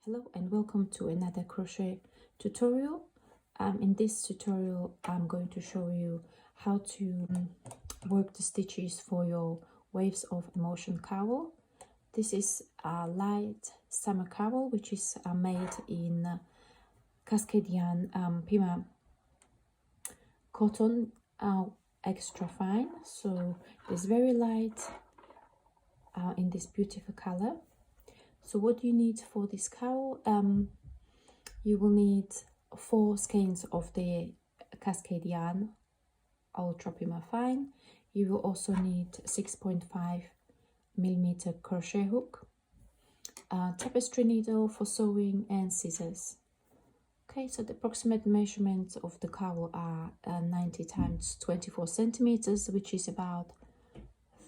Hello and welcome to another crochet tutorial. In this tutorial I'm going to show you how to work the stitches for your Waves of Emotion cowl. This is a light summer cowl which is made in Cascadian Pima cotton, extra fine, so it's very light in this beautiful color. So what do you need for this cowl? You will need 4 skeins of the Cascadian Ultra Pima Fine. You will also need 6.5mm crochet hook, tapestry needle for sewing, and scissors. Okay, so the approximate measurements of the cowl are 90 times 24 centimeters, which is about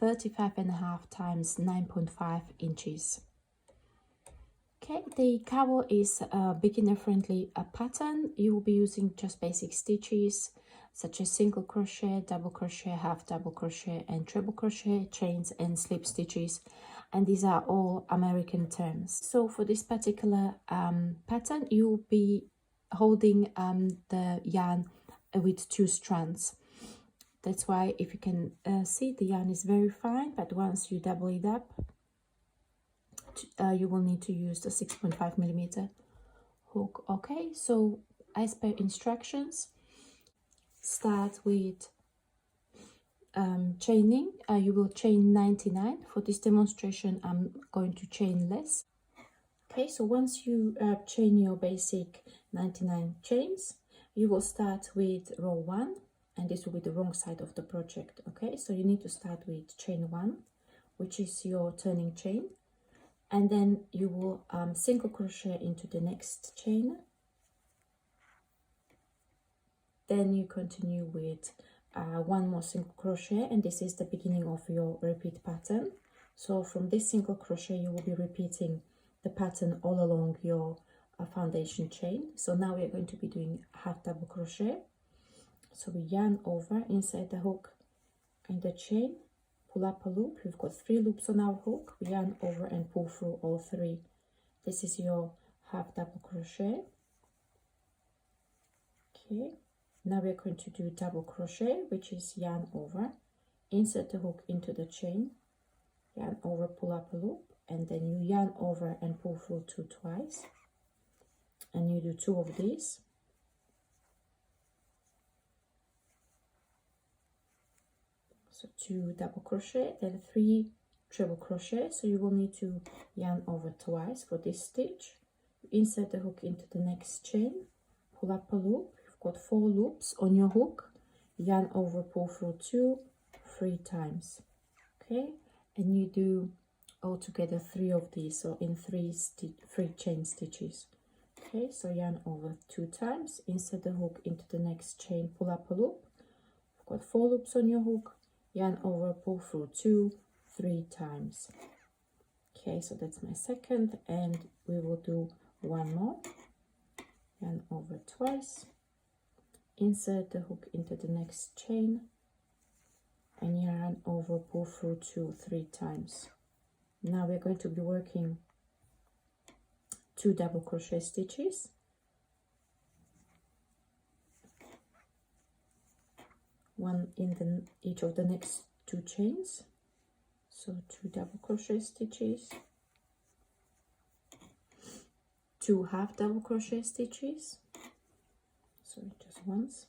35.5 times 9.5 inches. Okay, the cowl is a beginner-friendly pattern. You will be using just basic stitches such as single crochet, double crochet, half double crochet, and treble crochet, chains, and slip stitches. And these are all American terms. So for this particular pattern, you will be holding the yarn with 2 strands. That's why, if you can see, the yarn is very fine, but once you double it up, you will need to use the 6.5mm hook. Okay, so as per instructions, start with chaining. You will chain 99. For this demonstration I'm going to chain less. Okay, so once you chain your basic 99 chains, you will start with row 1, and this will be the wrong side of the project. Okay, so you need to start with chain 1, which is your turning chain, and then you will single crochet into the next chain. Then you continue with 1 more single crochet, and this is the beginning of your repeat pattern. So from this single crochet you will be repeating the pattern all along your foundation chain. So now we are going to be doing half double crochet. So we yarn over, inside the hook in the chain, pull up a loop. We've got 3 loops on our hook. We yarn over and pull through all 3. This is your half double crochet. Okay, now we're going to do double crochet, which is yarn over, insert the hook into the chain, yarn over, pull up a loop, and then you yarn over and pull through 2 twice, and you do 2 of these. So 2 double crochet, then 3 treble crochet. So you will need to yarn over twice for this stitch. Insert the hook into the next chain, pull up a loop. You've got 4 loops on your hook, yarn over, pull through 2, 3 times. Okay, and you do altogether 3 of these, so in 3 chain stitches. Okay, so yarn over 2 times, insert the hook into the next chain, pull up a loop. You've got 4 loops on your hook, yarn over, pull through 2, 3 times. Okay, so that's my second, and we will do 1 more. Yarn over twice, insert the hook into the next chain, and yarn over, pull through 2, 3 times. Now we're going to be working 2 double crochet stitches. One in each of the next 2 chains. So 2 double crochet stitches, 2 half double crochet stitches, sorry, just once.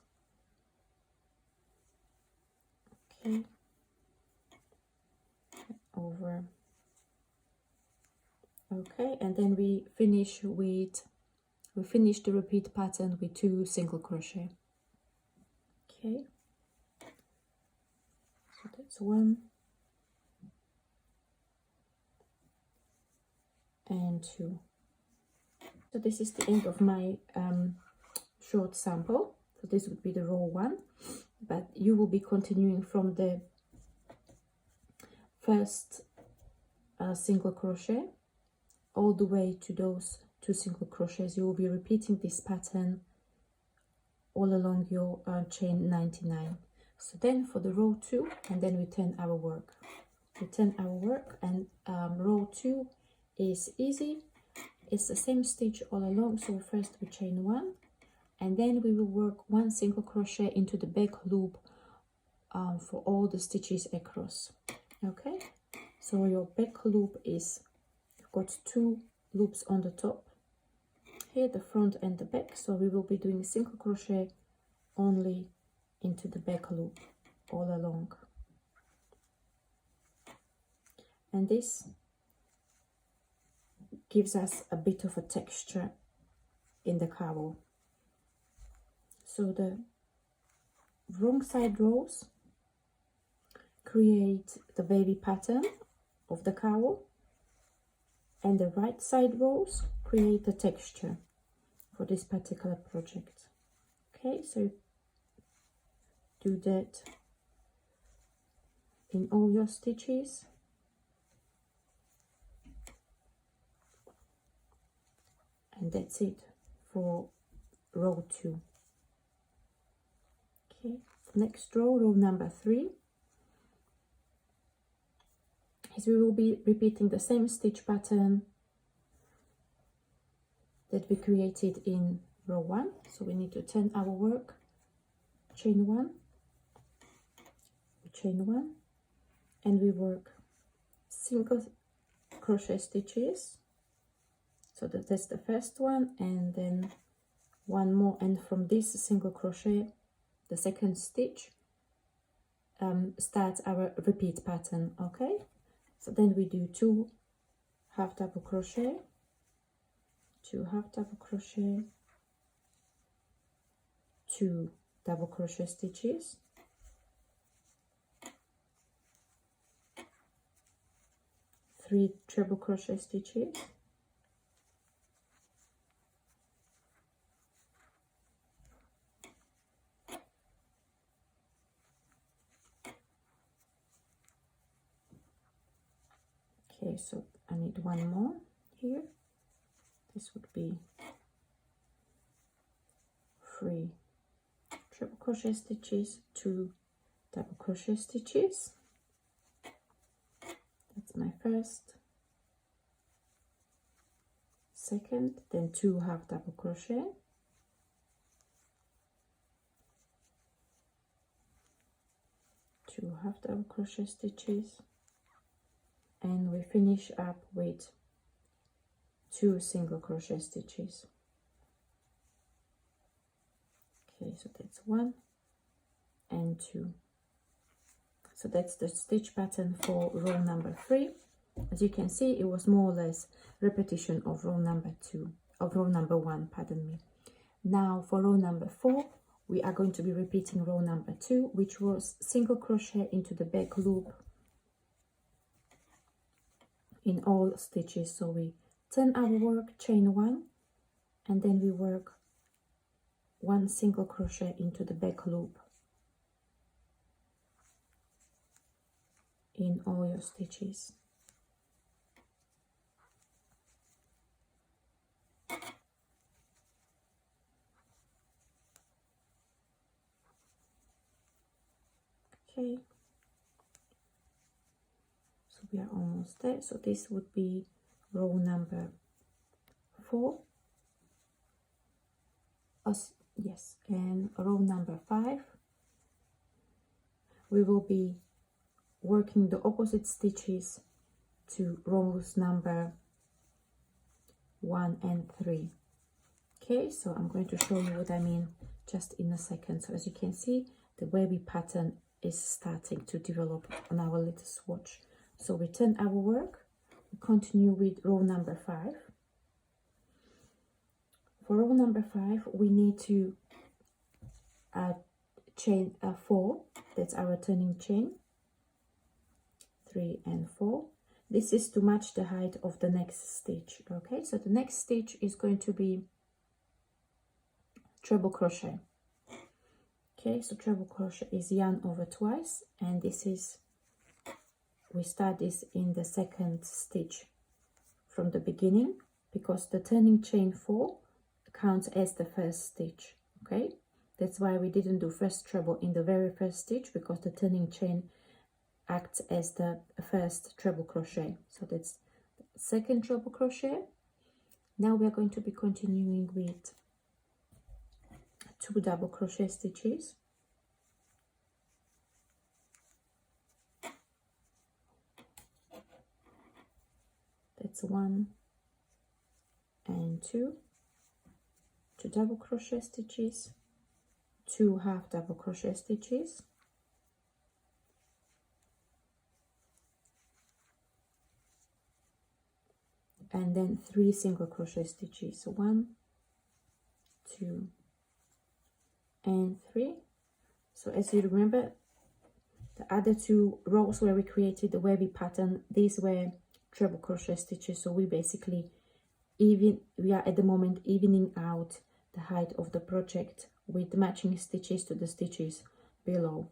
Okay, over. Okay, and then we finish the repeat pattern with 2 single crochet. Okay, so that's 1 and 2. So this is the end of my short sample. So this would be the row 1, but you will be continuing from the first single crochet all the way to those 2 single crochets. You will be repeating this pattern all along your chain 99. So then for the row 2, and then we turn our work. We turn our work, and row 2 is easy. it's the same stitch all along. So first we chain 1, and then we will work 1 single crochet into the back loop for all the stitches across. Okay, so your back loop is, you've got 2 loops on the top here, the front and the back, so we will be doing single crochet only into the back loop all along. And this gives us a bit of a texture in the cowl. So the wrong side rows create the wavy pattern of the cowl, and the right side rows create the texture for this particular project. Okay, so do that in all your stitches. And that's it for row 2. Okay, next row, row number 3, is we will be repeating the same stitch pattern that we created in row 1. So we need to turn our work, chain 1, chain 1, and we work single crochet stitches. So that's the first one, and then 1 more, and from this single crochet, the second stitch starts our repeat pattern. Okay, so then we do 2 half double crochet, 2 half double crochet, 2 double crochet stitches, 3 treble crochet stitches, 'Kay, so I need 1 more here. This would be 3 triple crochet stitches, 2 double crochet stitches. That's my first, second, then 2 half double crochet, 2 half double crochet stitches, and we finish up with 2 single crochet stitches. Okay, so that's 1 and 2. So that's the stitch pattern for row number 3. As you can see, it was more or less repetition of row number 1, pardon me. Now for row number 4, we are going to be repeating row number 2, which was single crochet into the back loop in all stitches. So we turn our work, chain 1, and then we work 1 single crochet into the back loop in all your stitches. Okay, so we are almost there. So this would be row number 4. Yes, and row number 5, we will be working the opposite stitches to rows number 1 and 3. Okay, so I'm going to show you what I mean just in a second. So as you can see, the wavy pattern is starting to develop on our little swatch. So we turn our work, we continue with row number 5. For row number 5, we need to chain 4, that's our turning chain, 3 and 4. This is to match the height of the next stitch. Okay, so the next stitch is going to be treble crochet. Okay, so treble crochet is yarn over twice, and this is, we start this in the second stitch from the beginning, because the turning chain 4 counts as the first stitch. Okay, that's why we didn't do first treble in the very first stitch, because the turning chain acts as the first treble crochet. So that's second treble crochet, Now we are going to be continuing with 2 double crochet stitches. That's 1 and 2 double crochet stitches, 2 half double crochet stitches, and then 3 single crochet stitches. So 1, 2 and 3. So as you remember, the other 2 rows where we created the wavy pattern, these were treble crochet stitches. So we basically we are at the moment evening out the height of the project with matching stitches to the stitches below.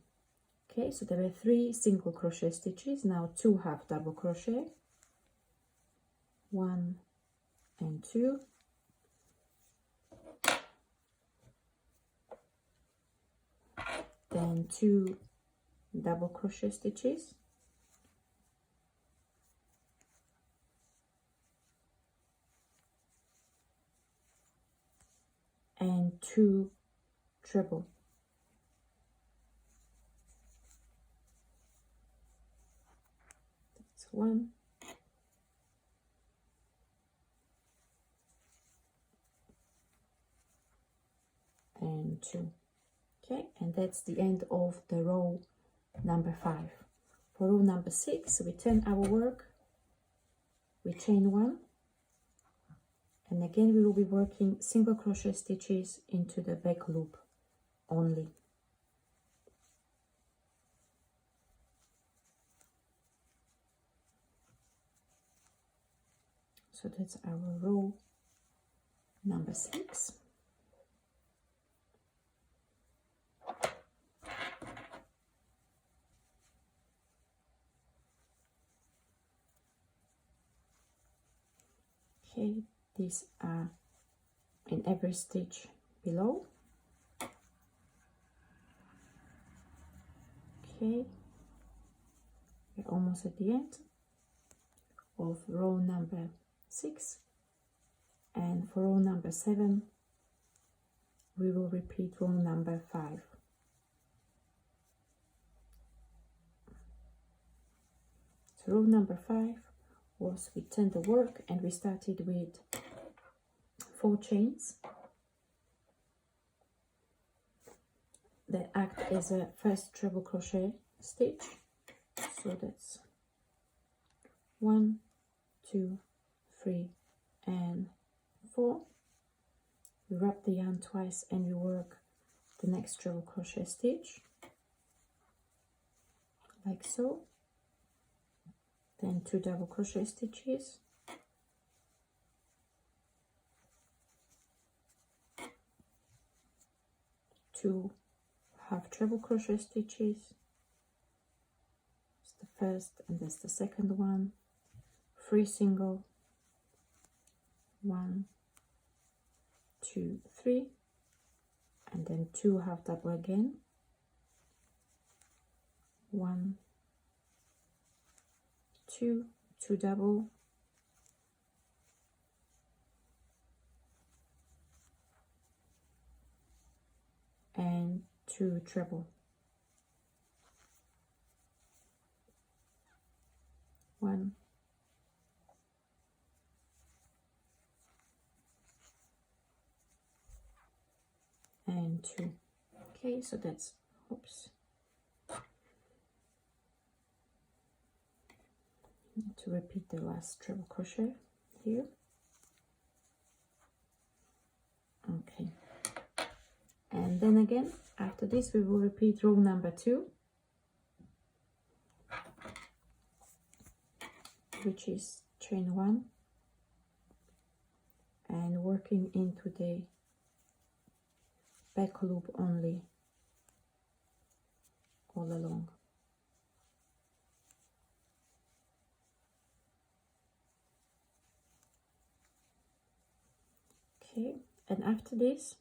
Okay, so there were 3 single crochet stitches, now 2 half double crochet, 1 and 2, then 2 double crochet stitches, and 2 treble. That's 1 and 2. Okay, and that's the end of the row number 5. For row number 6, we turn our work, we chain 1, and again we will be working single crochet stitches into the back loop only. So that's our row number 6. Okay, these are in every stitch below. Okay, we're almost at the end of row number 6, and for row number 7 we will repeat row number 5. So row number 5 was we turned the work and we started with 4 chains that act as a first treble crochet stitch. So that's 1, 2, 3 and 4. We wrap the yarn twice and we work the next treble crochet stitch like so, then 2 double crochet stitches, 2 half treble crochet stitches, that's the first and that's the second one, 3 single, 1, 2, 3, and then 2 half double again, 1, 2, 2 double, and 2 treble, 1, and 2. Okay, so that's, oops, to repeat the last treble crochet here. Okay, and then again after this we will repeat row number 2, which is chain 1 and working into the back loop only all along. Okay, and after this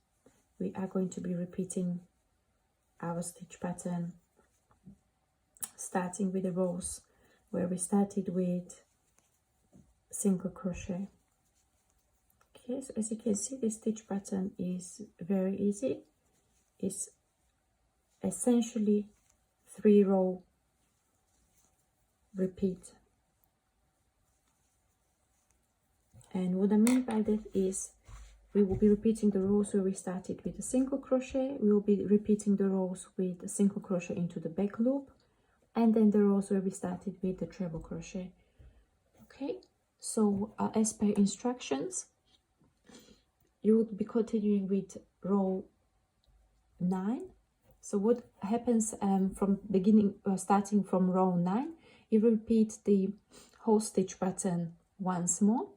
we are going to be repeating our stitch pattern, starting with the rows where we started with single crochet. Okay, so as you can see, the stitch pattern is very easy. It's essentially 3-row repeat. And what I mean by that is we will be repeating the rows where we started with a single crochet. We will be repeating the rows with a single crochet into the back loop, and then the rows where we started with the treble crochet. Okay, so as per instructions, you would be continuing with row 9. So what happens from beginning, starting from row 9, you repeat the whole stitch pattern once more,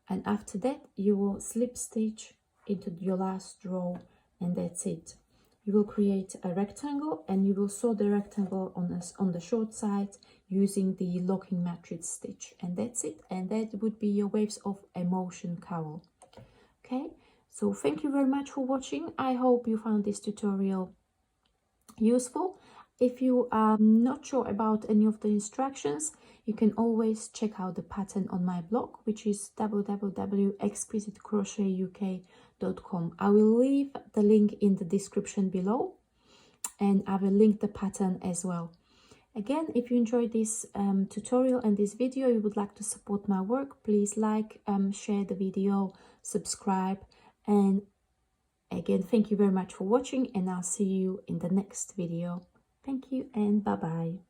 and after that you will slip stitch into your last row, and that's it. You will create a rectangle, and you will sew the rectangle on the short side using the locking matrix stitch, and that's it. And that would be your waves of Emotion Cowl. Okay, so thank you very much for watching. I hope you found this tutorial useful. If you are not sure about any of the instructions, you can always check out the pattern on my blog, which is www.exquisitecrochetuk.com. I will leave the link in the description below, and I will link the pattern as well. Again, if you enjoyed this tutorial and this video, you would like to support my work, please like, share the video, subscribe, and again, thank you very much for watching, and I'll see you in the next video. Thank you and bye-bye.